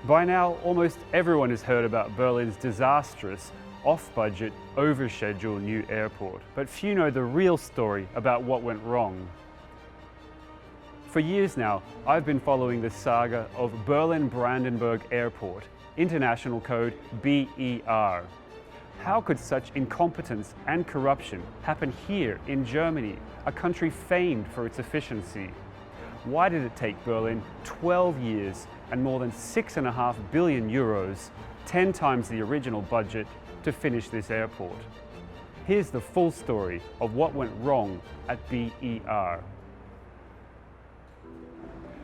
By now, almost everyone has heard about Berlin's disastrous, off-budget, over-schedule new airport, but few know the real story about what went wrong. For years now, I've been following the saga of Berlin-Brandenburg Airport, international code BER. How could such incompetence and corruption happen here in Germany, a country famed for its efficiency? Why did it take Berlin 12 years and more than 6.5 billion euros, 10 times the original budget, to finish this airport? Here's the full story of what went wrong at BER.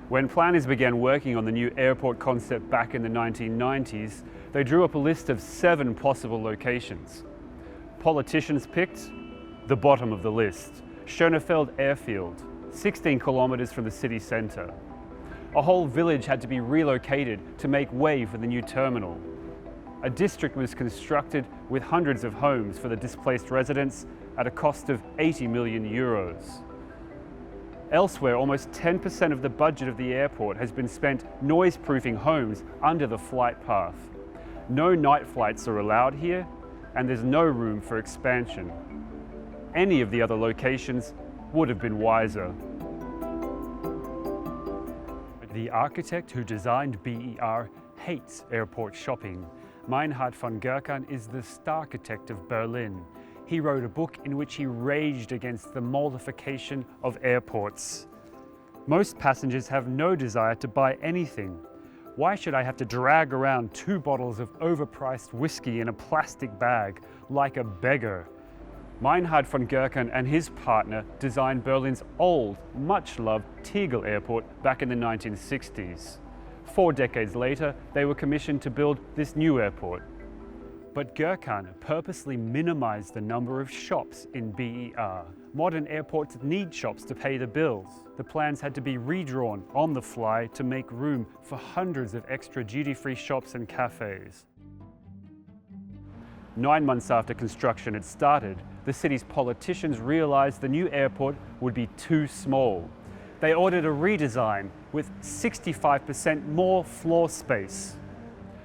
When planners began working on the new airport concept back in the 1990s, they drew up a list of 7 possible locations. Politicians picked the bottom of the list, Schönefeld Airfield, 16 kilometers from the city center. A whole village had to be relocated to make way for the new terminal. A district was constructed with hundreds of homes for the displaced residents at a cost of 80 million euros. Elsewhere, almost 10% of the budget of the airport has been spent noise-proofing homes under the flight path. No night flights are allowed here, and there's no room for expansion. Any of the other locations would have been wiser. The architect who designed BER hates airport shopping. Meinhard von Gerkan is the star-architect of Berlin. He wrote a book in which he raged against the moldification of airports. Most passengers have no desire to buy anything. Why should I have to drag around 2 bottles of overpriced whiskey in a plastic bag like a beggar? Meinhard von Gerkan and his partner designed Berlin's old, much-loved Tegel Airport back in the 1960s. 4 decades later, they were commissioned to build this new airport. But Gerkan purposely minimized the number of shops in BER. Modern airports need shops to pay the bills. The plans had to be redrawn on the fly to make room for hundreds of extra duty-free shops and cafes. 9 months after construction had started, the city's politicians realized the new airport would be too small. They ordered a redesign with 65% more floor space.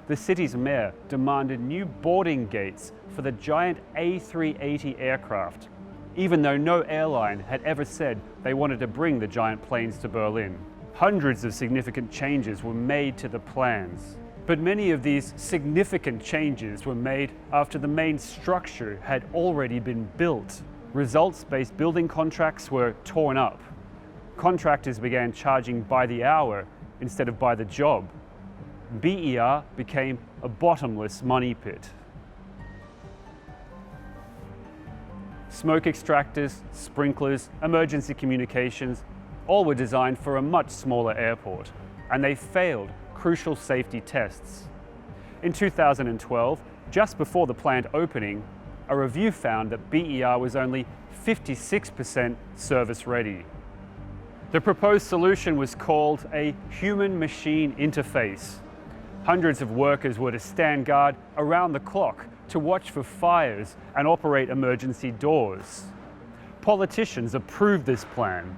The city's mayor demanded new boarding gates for the giant A380 aircraft, even though no airline had ever said they wanted to bring the giant planes to Berlin. Hundreds of significant changes were made to the plans. But many of these significant changes were made after the main structure had already been built. Results-based building contracts were torn up. Contractors began charging by the hour instead of by the job. BER became a bottomless money pit. Smoke extractors, sprinklers, emergency communications, all were designed for a much smaller airport, and they failed crucial safety tests. In 2012, just before the planned opening, a review found that BER was only 56% service ready. The proposed solution was called a human-machine interface. Hundreds of workers were to stand guard around the clock to watch for fires and operate emergency doors. Politicians approved this plan.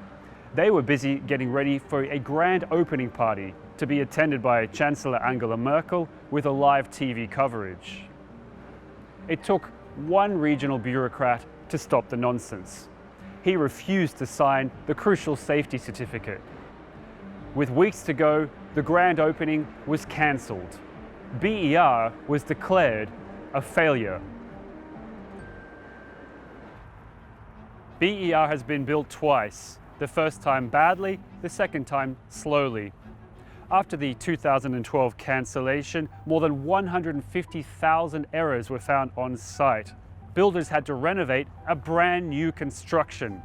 They were busy getting ready for a grand opening party to be attended by Chancellor Angela Merkel with a live TV coverage. It took one regional bureaucrat to stop the nonsense. He refused to sign the crucial safety certificate. With weeks to go, the grand opening was cancelled. BER was declared a failure. BER has been built twice, the first time badly, the second time slowly. After the 2012 cancellation, more than 150,000 errors were found on site. Builders had to renovate a brand new construction.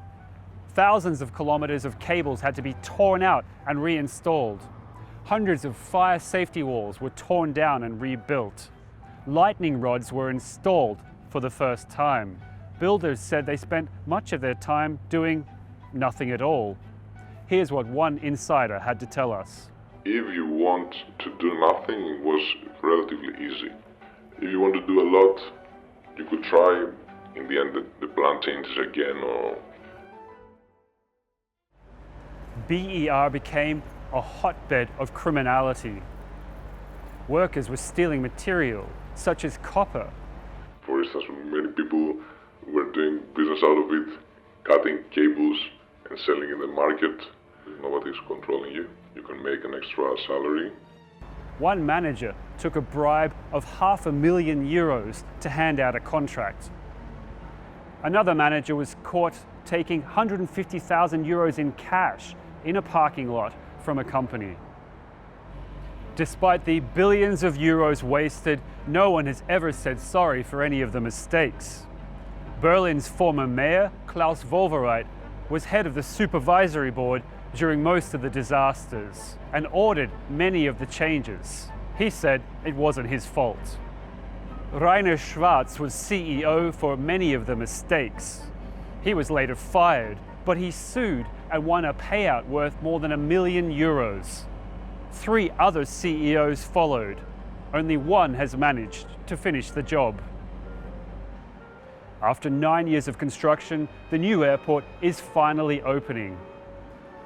Thousands of kilometers of cables had to be torn out and reinstalled. Hundreds of fire safety walls were torn down and rebuilt. Lightning rods were installed for the first time. Builders said they spent much of their time doing nothing at all. Here's what one insider had to tell us. If you want to do nothing, it was relatively easy. If you want to do a lot, you could try. In the end, the plan changes again. BER became a hotbed of criminality. Workers were stealing material, such as copper. For instance, many people were doing business out of it, cutting cables and selling in the market. Nobody's controlling you. You can make an extra salary. One manager took a bribe of €500,000 to hand out a contract. Another manager was caught taking €150,000 in cash in a parking lot from a company. Despite the billions of euros wasted, no one has ever said sorry for any of the mistakes. Berlin's former mayor, Klaus Wowereit, was head of the supervisory board during most of the disasters and ordered many of the changes. He said it wasn't his fault. Rainer Schwarz was CEO for many of the mistakes. He was later fired, but he sued and won a payout worth more than €1,000,000. 3 other CEOs followed. Only one has managed to finish the job. After 9 years of construction, the new airport is finally opening.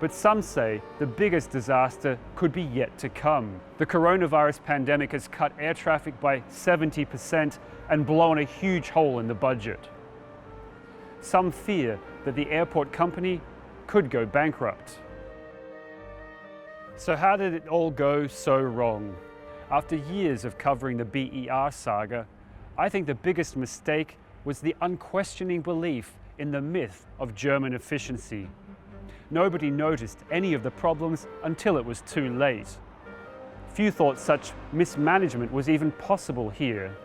But some say the biggest disaster could be yet to come. The coronavirus pandemic has cut air traffic by 70% and blown a huge hole in the budget. Some fear that the airport company could go bankrupt. So how did it all go so wrong? After years of covering the BER saga, I think the biggest mistake was the unquestioning belief in the myth of German efficiency. Nobody noticed any of the problems until it was too late. Few thought such mismanagement was even possible here.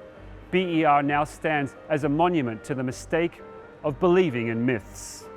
BER now stands as a monument to the mistake of believing in myths.